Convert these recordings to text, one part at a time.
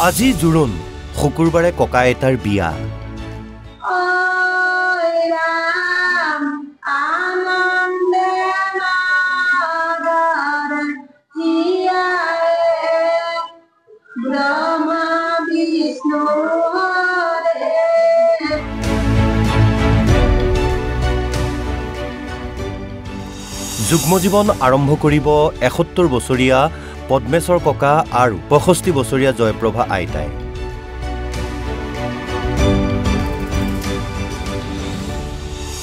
আজি জোৰোণ শুকুৰবাৰে ককা আইতাৰ বিয়া যুগ্ম জীৱন আৰম্ভ কৰিব ৭১ বছৰীয়া পদ্মেশ্বৰ ককা আৰু ৬৫ বছৰীয়া জয়প্ৰভা আইতাই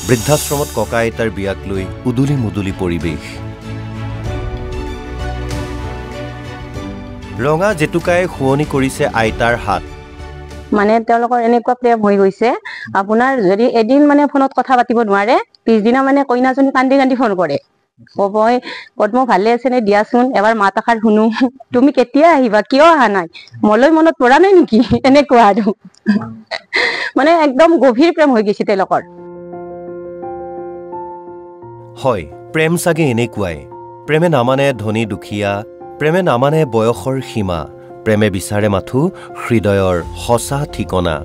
বৃদ্ধাশ্ৰমত ককা আইতাৰ বিয়াক লৈ উদুলি মুদুলি পৰিৱেশ ৰঙা জেতুকাই শুৱনি কৰিছে আইতাৰ হাত মানে তেওঁলোকৰ এনেকুৱা প্ৰেম হৈ গৈছে আপোনাৰ যদি এদিন মানে ফোনত কথা পাতিব নোৱাৰে পিছদিনা মানে কইনাজনী কান্দি কান্দি ফোন কৰে কবই পদ্ম ভালে আছে নে দিয়াচোন এবাৰ মাত আখাৰ শুনো তুমি কেতিয়া আহিবা কিয় অহা নাই মলৈ মনত পৰা নাই নেকি এনেকুৱা আৰু মানে একদম গভীৰ প্ৰেম হৈ গৈছে তেওঁলোকৰ হয় প্ৰেম চাগে এনেকুৱাই প্ৰেমে নামানে ধনী দুখীয়া প্ৰেমে নামানে বয়সৰ সীমা প্ৰেমে বিচাৰে মাথো হৃদয়ৰ সঁচা ঠিকনা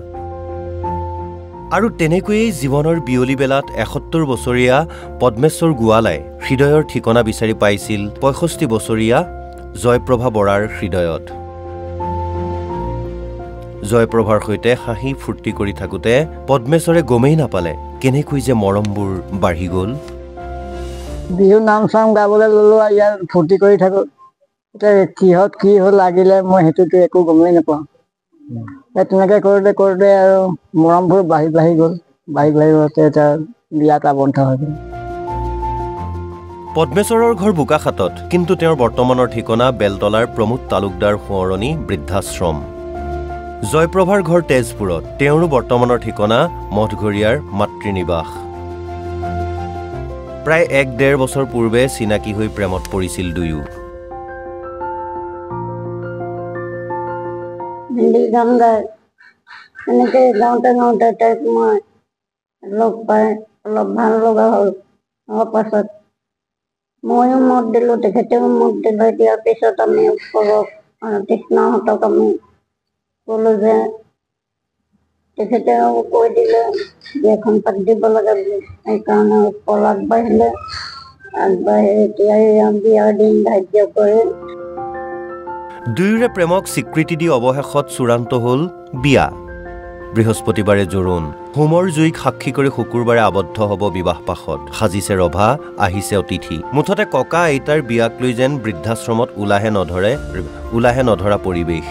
আৰু তেনেকৈয়ে জীৱনৰ বিয়লি বেলাত ৭১ বছৰীয়া পদ্মেশ্বৰ গোৱালাই হৃদয়ৰ ঠিকনা বিচাৰি পাইছিল ৬৫ বছৰীয়া জয়প্ৰভা বৰাৰ হৃদয়ত জয়প্ৰভাৰ সৈতে হাঁহি ফূৰ্তি কৰি থাকোঁতে পদ্মেশ্বৰে গমেই নাপালে কেনেকৈ যে মৰমবোৰ বাঢ়ি গ'ল বিহু নাম চাম গাবলৈ ললো ইয়াত ফূৰ্তি কৰি থাকো এতিয়া কিহত কি হ'ল লাগিলে মই সেইটোতো একো গমেই নাপাওঁ তেনেকে কৰোঁতে কৰোঁতে আৰু মৰমবোৰ বাঢ়ি বাঢ়ি গ'ল এতিয়া বিয়াত আবদ্ধ হৈ গ'ল পদ্মেশ্বৰৰ ঘৰ বোকাখাতত কিন্তু তেওঁৰ বৰ্তমানৰ ঠিকনা বেলতলাৰ প্ৰমোদ তালুকদাৰ সোঁৱৰণী বৃদ্ধাশ্ৰম জয়প্ৰভাৰ ঘৰ তেজপুৰত তেওঁৰো বৰ্তমানৰ ঠিকনা মঠঘৰীয়াৰ মাতৃনিবাস প্ৰায় ১-১.৫ বছৰ পূৰ্বে চিনাকি হৈ প্ৰেমত পৰিছিল দুয়ো এনেকে গাঁৱতে তাইক মই লগ পাই অলপ ভাল লগা হ'ল পাছত ময়ো মত দিলোঁ তেখেতেও মত দিলে দিয়াৰ পিছত আমি কৃষ্ণহঁতক আমি ক'লোঁ যে তেখেতেও কৈ দিলে বিয়াখন পাতি দিব লাগে বুলি সেইকাৰণে পল আগবাঢ়ি এতিয়াই বিয়াৰ দিন ধাৰ্য কৰি দুয়োৰে প্ৰেমক স্বীকৃতি দি অৱশেষত চূড়ান্ত হ'ল বিয়া বৃহস্পতিবাৰে জোৰোণ হোমৰ জুইক সাক্ষী কৰি শুকুৰবাৰে আবদ্ধ হ'ব বিবাহ পাশত সাজিছে ৰভা আহিছে অতিথি মুঠতে ককা আইতাৰ বিয়াক লৈ যেন বৃদ্ধাশ্ৰমত ওলাহে নধৰা পৰিৱেশ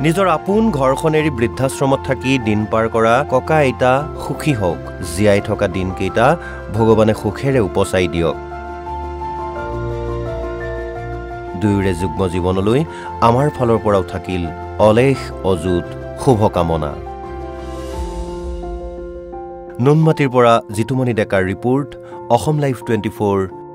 নিজৰ আপোন ঘৰখন এৰি বৃদ্ধাশ্ৰমত থাকি দিন পাৰ কৰা ককা আইতা সুখী হওক জীয়াই থকা দিনকেইটা ভগৱানে সুখেৰে উপচাই দিয়ক দুয়োৰে যুগ্ম জীৱনলৈ আমাৰ ফালৰ পৰাও থাকিল অলেখ অযুত শুভকামনা নুনমাটিৰ পৰা জিতুমণি ডেকাৰ ৰিপৰ্ট অসম লাইভ 24